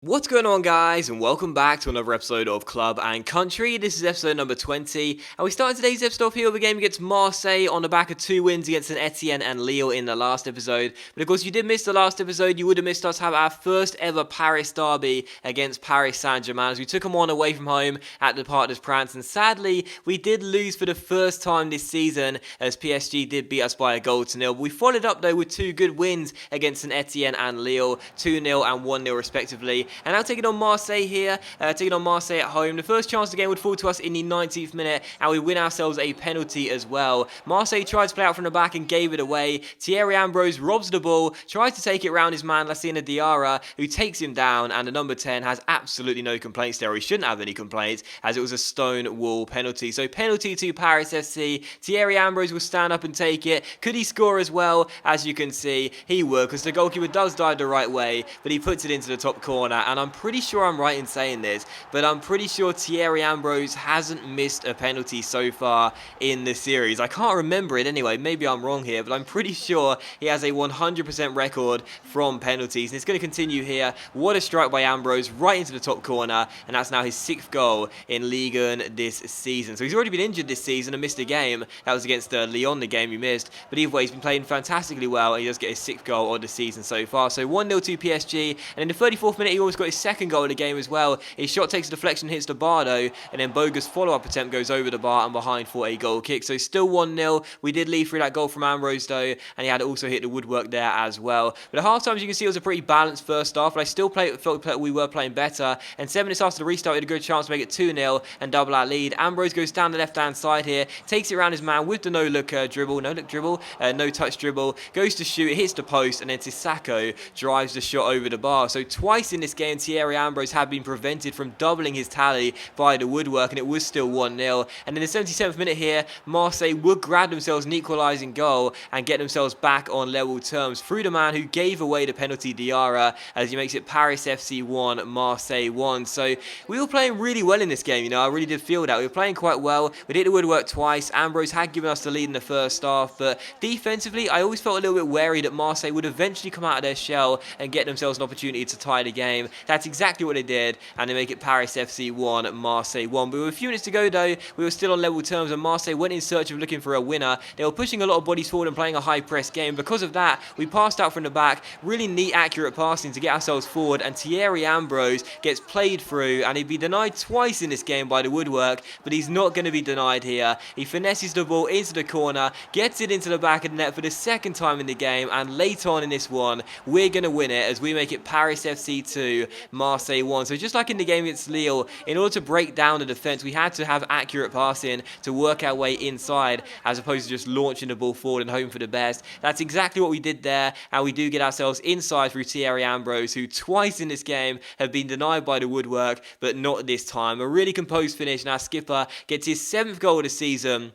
What's going on, guys, and welcome back to another episode of Club and Country. This is episode number 20, and we started today's episode off here with a game against Marseille on the back of 2 wins against Etienne and Lille in the last episode. But of course, if you did miss the last episode, you would have missed us have our first ever Paris derby against Paris Saint-Germain as we took them on away from home at the Parc des Princes, and sadly, we did lose for the first time this season as PSG did beat us by a goal to nil. But we followed up though with 2 good wins against Etienne and Lille, 2-0 and 1-0 respectively. And now taking on Marseille here, taking on Marseille at home. The first chance of the game would fall to us in the 19th minute, and we win ourselves a penalty as well. Marseille tried to play out from the back and gave it away. Thierry Ambrose robs the ball, tries to take it round his man Lassina Diarra, who takes him down, and the number 10 has absolutely no complaints there. He shouldn't have any complaints, as it was a stone wall penalty. So penalty to Paris FC. Thierry Ambrose will stand up and take it. Could he score as well? As you can see, he will, because the goalkeeper does dive the right way, but he puts it into the top corner, and I'm pretty sure I'm right in saying this, but I'm pretty sure Thierry Ambrose hasn't missed a penalty so far in the series. I can't remember it anyway, maybe I'm wrong here, but I'm pretty sure he has a 100% record from penalties, and it's going to continue here. What a strike by Ambrose right into the top corner, and that's now his 6th goal in Ligue 1 this season. So he's already been injured this season and missed a game. That was against Lyon, the game he missed, but either way, he's been playing fantastically well, and he does get his 6th goal of the season so far. So 1-0 to PSG, and in the 34th minute, he almost got his 2nd goal of the game as well. His shot takes a deflection, hits the bar though, and then Boga's follow-up attempt goes over the bar and behind for a goal kick. So still 1-0. We did lead through that goal from Ambrose though, and he had also hit the woodwork there as well. But at half-time, as you can see, it was a pretty balanced first half, but I still felt we were playing better. And 7 minutes after the restart, we had a good chance to make it 2-0 and double our lead. Ambrose goes down the left-hand side here, takes it around his man with the no-touch dribble, goes to shoot, it hits the post, and then Sissako drives the shot over the bar. So twice in this game, Thierry Ambrose had been prevented from doubling his tally by the woodwork, and it was still 1-0. And in the 77th minute here, Marseille would grab themselves an equalising goal and get themselves back on level terms through the man who gave away the penalty, Diarra, as he makes it Paris FC 1, Marseille 1. So we were playing really well in this game, you know, I really did feel that. We were playing quite well, we hit the woodwork twice. Ambrose had given us the lead in the first half, but defensively, I always felt a little bit wary that Marseille would eventually come out of their shell and get themselves an opportunity to tie the game. That's exactly what they did, and they make it Paris FC 1, Marseille 1. But with a few minutes to go though, we were still on level terms, and Marseille went in search of looking for a winner. They were pushing a lot of bodies forward and playing a high press game. Because of that, we passed out from the back, really neat, accurate passing to get ourselves forward, and Thierry Ambrose gets played through, and he'd be denied twice in this game by the woodwork, but he's not going to be denied here. He finesses the ball into the corner, gets it into the back of the net for the 2nd time in the game, and later on in this one, we're going to win it as we make it Paris FC 2, Marseille 1. So just like in the game against Lille, in order to break down the defence, we had to have accurate passing to work our way inside, as opposed to just launching the ball forward and hoping for the best. That's exactly what we did there, and we do get ourselves inside through Thierry Ambrose, who twice in this game have been denied by the woodwork, but not this time. A really composed finish, and our skipper gets his 7th goal of the season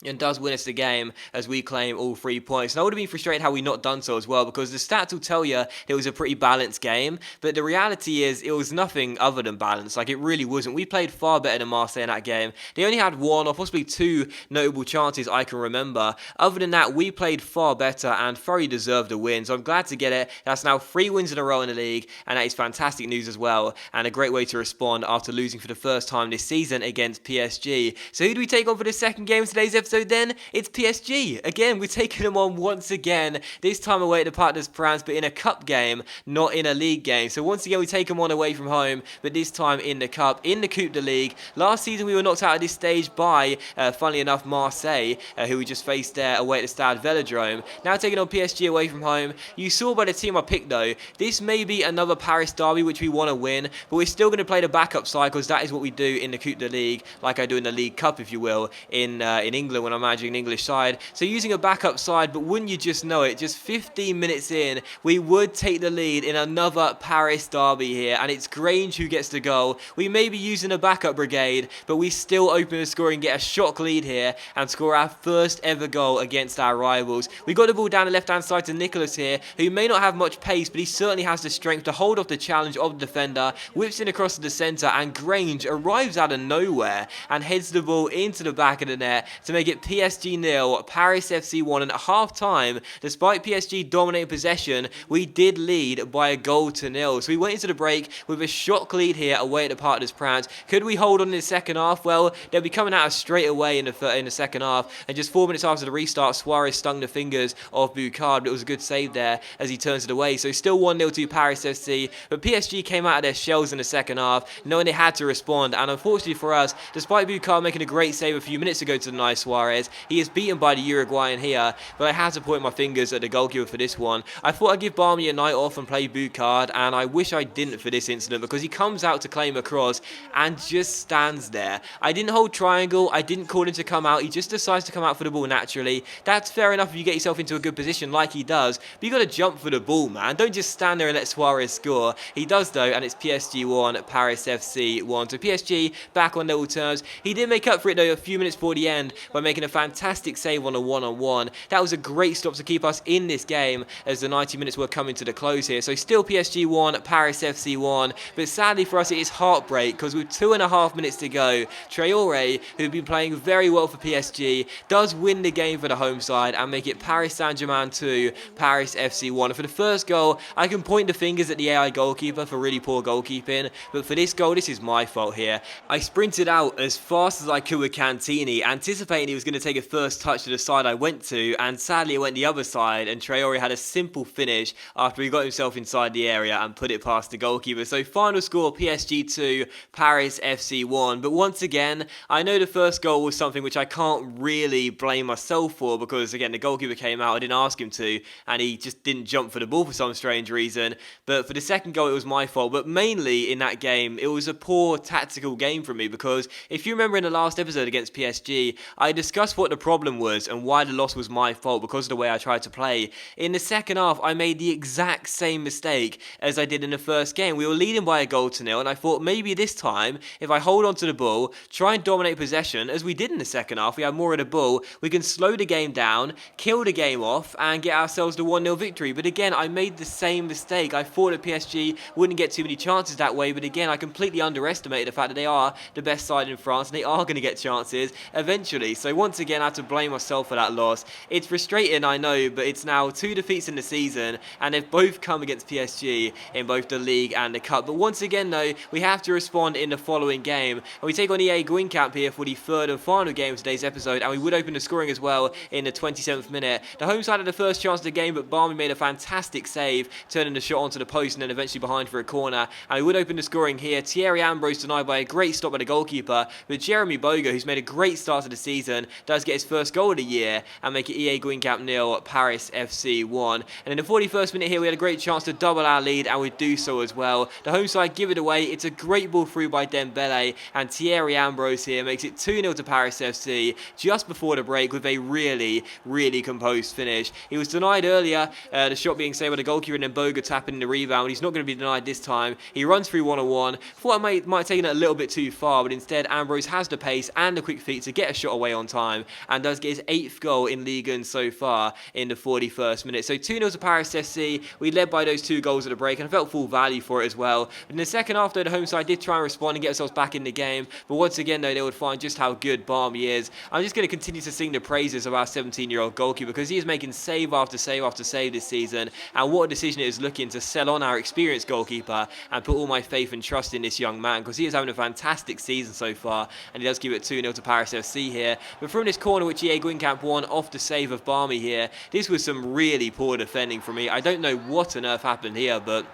and does win us the game as we claim all 3 points. And I would have been frustrated had we not done so as well, because the stats will tell you it was a pretty balanced game, but the reality is it was nothing other than balanced. Like, it really wasn't. We played far better than Marseille in that game. They only had 1 or possibly 2 notable chances I can remember. Other than that, we played far better and thoroughly deserved a win, so I'm glad to get it. That's now 3 wins in a row in the league, and that is fantastic news as well, and a great way to respond after losing for the first time this season against PSG. So who do we take on for the 2nd game of today's episode then? It's PSG. Again, we're taking them on once again, this time away at the Parc des Princes, but in a cup game, not in a league game. So once again, we take them on away from home, but this time in the cup, in the Coupe de Ligue. Last season, we were knocked out at this stage by, funnily enough, Marseille, who we just faced there away at the Stade Velodrome. Now taking on PSG away from home. You saw by the team I picked though, this may be another Paris derby which we want to win, but we're still going to play the backup side, because that is what we do in the Coupe de Ligue, like I do in the League Cup, if you will, in England when I'm managing an English side. So using a backup side, but wouldn't you just know it, just 15 minutes in, we would take the lead in another Paris derby here, and it's Grange who gets the goal. We may be using a backup brigade, but we still open the score and get a shock lead here and score our first ever goal against our rivals. We got the ball down the left-hand side to Nicholas here, who may not have much pace, but he certainly has the strength to hold off the challenge of the defender, whips in across to the centre, and Grange arrives out of nowhere and heads the ball into the back of the net to make it PSG 0, Paris FC 1, and at half-time, despite PSG dominating possession, we did lead by a goal to nil. So we went into the break with a shock lead here away at the Partners France. Could we hold on in the second half? Well, they'll be coming out straight away in the second half, and just 4 minutes after the restart, Suarez stung the fingers of Bucard, but it was a good save there as he turns it away. So still 1-0 to Paris FC, but PSG came out of their shells in the second half, knowing they had to respond, and unfortunately for us, despite Bucard making a great save a few minutes ago to deny Suarez, he is beaten by the Uruguayan here, but I had to point my fingers at the goalkeeper for this one. I thought I'd give Barmy a night off and play Bucard, and I wish I didn't for this incident, because he comes out to claim a cross and just stands there. I didn't hold triangle, I didn't call him to come out, he just decides to come out for the ball naturally. That's fair enough if you get yourself into a good position like he does, but you got to jump for the ball, man. Don't just stand there and let Suarez score. He does though, and it's PSG 1, Paris FC 1. So PSG back on level terms. He did make up for it though a few minutes before the end by making a fantastic save on a one-on-one. That was a great stop to keep us in this game as the 90 minutes were coming to the close here. So still PSG 1, Paris FC 1, but sadly for us it is heartbreak because with 2.5 minutes to go, Traoré, who'd been playing very well for PSG, does win the game for the home side and make it Paris Saint-Germain 2, Paris FC 1. And for the first goal, I can point the fingers at the AI goalkeeper for really poor goalkeeping, but for this goal, this is my fault here. I sprinted out as fast as I could with Cantini, anticipating he was going to take a first touch to the side I went to, and sadly it went the other side, and Traoré had a simple finish after he got himself inside the area and put it past the goalkeeper. So final score, PSG 2, Paris FC 1. But once again, I know the first goal was something which I can't really blame myself for, because again, the goalkeeper came out, I didn't ask him to, and he just didn't jump for the ball for some strange reason. But for the second goal, it was my fault. But mainly in that game, it was a poor tactical game from me, because if you remember in the last episode against PSG, I discussed what the problem was and why the loss was my fault because of the way I tried to play. In the second half, I made the exact same mistake as I did in the first game. We were leading by a goal to nil, and I thought maybe this time, if I hold on to the ball, try and dominate possession, as we did in the second half, we had more of the ball, we can slow the game down, kill the game off, and get ourselves the 1-0 victory. But again, I made the same mistake. I thought that PSG wouldn't get too many chances that way, but again, I completely underestimated the fact that they are the best side in France, and they are going to get chances eventually. So once again, I have to blame myself for that loss. It's frustrating, I know, but it's now 2 defeats in the season, and they've both come against PSG in both the league and the cup. But once again, though, we have to respond in the following game. And we take on EA Guingamp here for the third and final game of today's episode, and we would open the scoring as well in the 27th minute. The home side had the first chance of the game, but Barmy made a fantastic save, turning the shot onto the post and then eventually behind for a corner. And we would open the scoring here. Thierry Ambrose denied by a great stop by the goalkeeper, but Jeremy Boga, who's made a great start to the season, does get his first goal of the year and make it EA Guingamp 0, Paris FC 1. And in the 41st minute here, we had a great chance to double our lead, and we do so as well. The home side give it away. It's a great ball through by Dembele, and Thierry Ambrose here makes it 2-0 to Paris FC just before the break with a really composed finish. He was denied earlier, the shot being saved by the goalkeeper, and then Boga tapping in the rebound. He's not going to be denied this time. He runs through one-on-one. Thought I might have taken it a little bit too far, but instead Ambrose has the pace and the quick feet to get a shot away on time, and does get his 8th goal in Ligue 1 so far in the 41st minute. So 2-0 to Paris FC. We led by those 2 goals at the break, and I felt full value for it as well. But in the second half, though, the home side did try and respond and get themselves back in the game, but once again, though, they would find just how good Barmy is. I'm just going to continue to sing the praises of our 17-year-old goalkeeper, because he is making save after save after save this season, and what a decision it is looking to sell on our experienced goalkeeper and put all my faith and trust in this young man, because he is having a fantastic season so far, and he does give it 2-0 to Paris FC here. But from this corner, which EA Guingamp won off the save of Barmy here, this was some really poor defending from me. I don't know what on earth happened here, but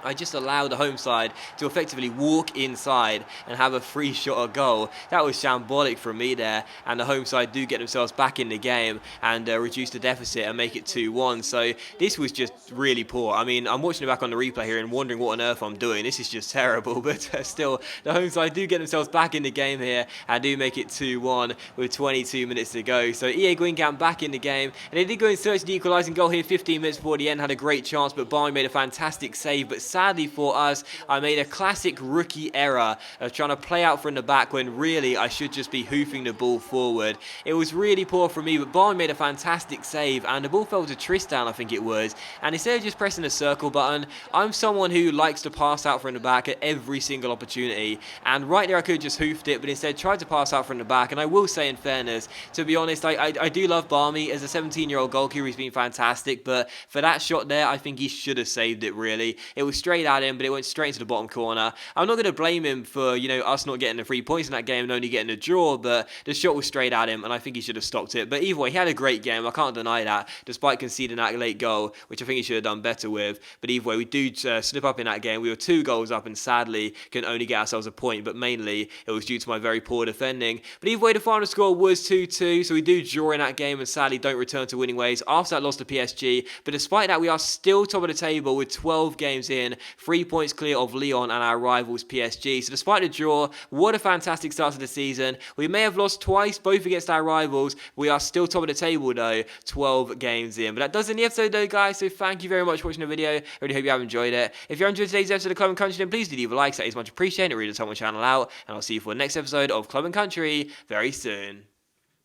I just allowed the home side to effectively walk inside and have a free shot at goal. That was shambolic from me there, and the home side do get themselves back in the game and reduce the deficit and make it 2-1. So this was just really poor. I mean, I'm watching it back on the replay here and wondering what on earth I'm doing. This is just terrible, but still, the home side do get themselves back in the game here and do make it 2-1 with 22 minutes to go. So EA Guingamp back in the game, and they did go in search of the equalising goal here 15 minutes before the end, had a great chance, but Barmy made a fantastic save, but sadly for us, I made a classic rookie error of trying to play out from the back when really I should just be hoofing the ball forward. It was really poor from me, but Barney made a fantastic save, and the ball fell to Tristan, I think it was, and instead of just pressing the circle button, I'm someone who likes to pass out from the back at every single opportunity, and right there I could have just hoofed it, but instead tried to pass out from the back. And I will say, in fairness, to be honest, I do love Barmy. As a 17-year-old goalkeeper, he's been fantastic, but for that shot there, I think he should have saved it, really. It was straight at him, but it went straight into the bottom corner. I'm not going to blame him for, us not getting the 3 points in that game and only getting a draw, but the shot was straight at him, and I think he should have stopped it. But either way, he had a great game. I can't deny that, despite conceding that late goal, which I think he should have done better with. But either way, we do slip up in that game. We were 2 goals up and sadly can only get ourselves a point, but mainly it was due to my very poor defending. But either way, the final score was 2-2, so we do draw in that game and sadly don't return to winning ways after that loss to PSG. But despite that, we are still top of the table with 12 games in, 3 points clear of Lyon and our rivals PSG. So despite the draw, what a fantastic start to the season. We may have lost twice, both against our rivals. We are still top of the table though, 12 games in. But that does end the episode though, guys, so thank you very much for watching the video. I really hope you have enjoyed it. If you enjoyed today's episode of Club and Country, then please do leave a like, that is much appreciated. It really does help my channel out, and I'll see you for the next episode of Club and Country very soon.